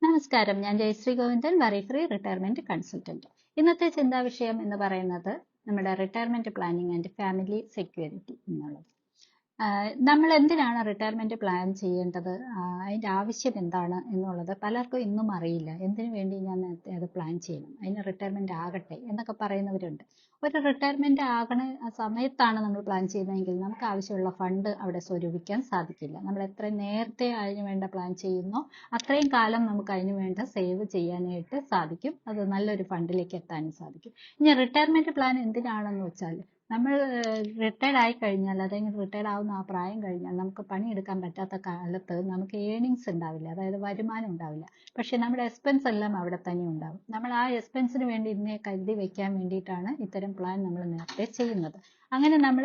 നമസ്കാരം, ഞാൻ Jayashree Govindan, worry free retirement consultant. ഇന്നത്തെ ചിന്താ വിഷയം എന്ന് പറയുന്നത് നമ്മുടെ retirement planning and family security എന്നുള്ളത്. നമ്മൾ എന്തിനാണ് റിട്ടയർമെന്റ് പ്ലാൻ ചെയ്യേണ്ടത്, അതിന്റെ ആവശ്യം എന്താണ് എന്നുള്ളത് പലർക്കും ഇന്നും അറിയില്ല. എന്തിനു വേണ്ടി ഞാൻ അത് പ്ലാൻ ചെയ്യണം, അതിന് റിട്ടയർമെന്റ് ആകട്ടെ എന്നൊക്കെ പറയുന്നവരുണ്ട്. ഒരു റിട്ടയർമെന്റ് ആകണ സമയത്താണ് നമ്മൾ പ്ലാൻ ചെയ്യുന്നതെങ്കിൽ നമുക്ക് ആവശ്യമുള്ള ഫണ്ട് അവിടെ സ്വരൂപിക്കാൻ സാധിക്കില്ല. നമ്മൾ എത്ര നേരത്തെ അതിന് വേണ്ട പ്ലാൻ ചെയ്യുന്നോ അത്രയും കാലം നമുക്ക് അതിന് വേണ്ട സേവ് ചെയ്യാനായിട്ട് സാധിക്കും. അത് നല്ലൊരു ഫണ്ടിലേക്ക് എത്താനും സാധിക്കും. ഇനി റിട്ടയർമെന്റ് പ്ലാൻ എന്തിനാണെന്ന് വെച്ചാൽ, നമ്മൾ റിട്ടയർഡ് ആയി കഴിഞ്ഞാൽ, അല്ലെങ്കിൽ റിട്ടയർഡ് ആവുന്ന ആ പ്രായം കഴിഞ്ഞാൽ നമുക്ക് പണിയെടുക്കാൻ പറ്റാത്ത കാലത്ത് നമുക്ക് ഏണിങ്സ് ഉണ്ടാവില്ല, അതായത് വരുമാനം ഉണ്ടാവില്ല. പക്ഷെ നമ്മുടെ എക്സ്പെൻസ് എല്ലാം അവിടെ തന്നെ ഉണ്ടാവും. നമ്മൾ ആ എക്സ്പെൻസിന് വേണ്ടി ഇതിനെ കരുതി വെക്കാൻ വേണ്ടിയിട്ടാണ് ഇത്തരം പ്ലാൻ നമ്മൾ നേരത്തെ ചെയ്യുന്നത്. അങ്ങനെ നമ്മൾ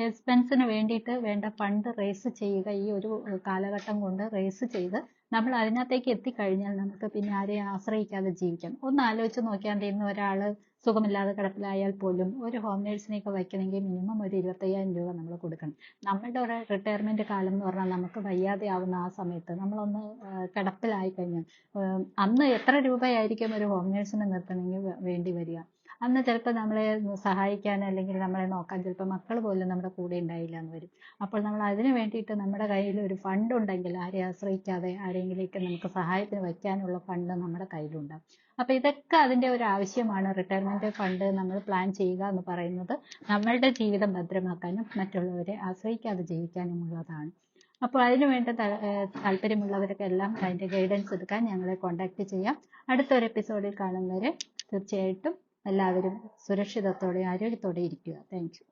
എക്സ്പെൻസിന് വേണ്ടിയിട്ട് വേണ്ട ഫണ്ട് റേസ് ചെയ്യുക, ഈ ഒരു കാലഘട്ടം കൊണ്ട് റേസ് ചെയ്ത് നമ്മൾ അതിനകത്തേക്ക് എത്തിക്കഴിഞ്ഞാൽ നമുക്ക് പിന്നെ ആരെയും ആശ്രയിക്കാതെ ജീവിക്കാം. ഒന്ന് ആലോചിച്ച് നോക്കിയാൽ, ഇന്ന് ഒരാൾ സുഖമില്ലാതെ കിടപ്പിലായാൽ പോലും ഒരു ഹോം നേഴ്സിനെയൊക്കെ വയ്ക്കണമെങ്കിൽ മിനിമം ഒരു 25,000 രൂപ നമ്മൾ കൊടുക്കണം. നമ്മളുടെ ഒരു റിട്ടയർമെന്റ് കാലം എന്ന് പറഞ്ഞാൽ നമുക്ക് വയ്യാതെ ആവുന്ന ആ സമയത്ത് നമ്മളൊന്ന് കിടപ്പിലായി കഴിഞ്ഞാൽ അന്ന് എത്ര രൂപയായിരിക്കും ഒരു ഹോം നേഴ്സിനെ നിർത്തണമെങ്കിൽ വേണ്ടി വരിക. അന്ന് ചിലപ്പോൾ നമ്മളെ സഹായിക്കാൻ അല്ലെങ്കിൽ നമ്മളെ നോക്കാൻ ചിലപ്പോൾ മക്കൾ പോലും നമ്മുടെ കൂടെ ഉണ്ടായില്ല എന്ന് വരും. അപ്പോൾ നമ്മൾ അതിന് വേണ്ടിയിട്ട് നമ്മുടെ കയ്യിൽ ഒരു ഫണ്ട് ഉണ്ടെങ്കിൽ, ആരെയും ആശ്രയിക്കാതെ ആരെങ്കിലേക്ക് നമുക്ക് സഹായത്തിന് വയ്ക്കാനുള്ള ഫണ്ട് നമ്മുടെ കയ്യിലുണ്ടാവും. അപ്പൊ ഇതൊക്കെ അതിന്റെ ഒരു ആവശ്യമാണ്. റിട്ടയർമെന്റ് ഫണ്ട് നമ്മൾ പ്ലാൻ ചെയ്യുക എന്ന് പറയുന്നത് നമ്മളുടെ ജീവിതം ഭദ്രമാക്കാനും മറ്റുള്ളവരെ ആശ്രയിക്കാതെ ജീവിക്കാനുമുള്ളതാണ്. അപ്പോൾ അതിനു വേണ്ട താല്പര്യമുള്ളവരൊക്കെ എല്ലാം അതിന്റെ ഗൈഡൻസ് എടുക്കാൻ ഞങ്ങളെ കോൺടാക്ട് ചെയ്യാം. അടുത്തൊരു എപ്പിസോഡിൽ കാണുന്നവരെ തീർച്ചയായിട്ടും എല്ലാവരും സുരക്ഷിതത്തോടെ ആരോഗ്യത്തോടെ ഇരിക്കുക. Thank you.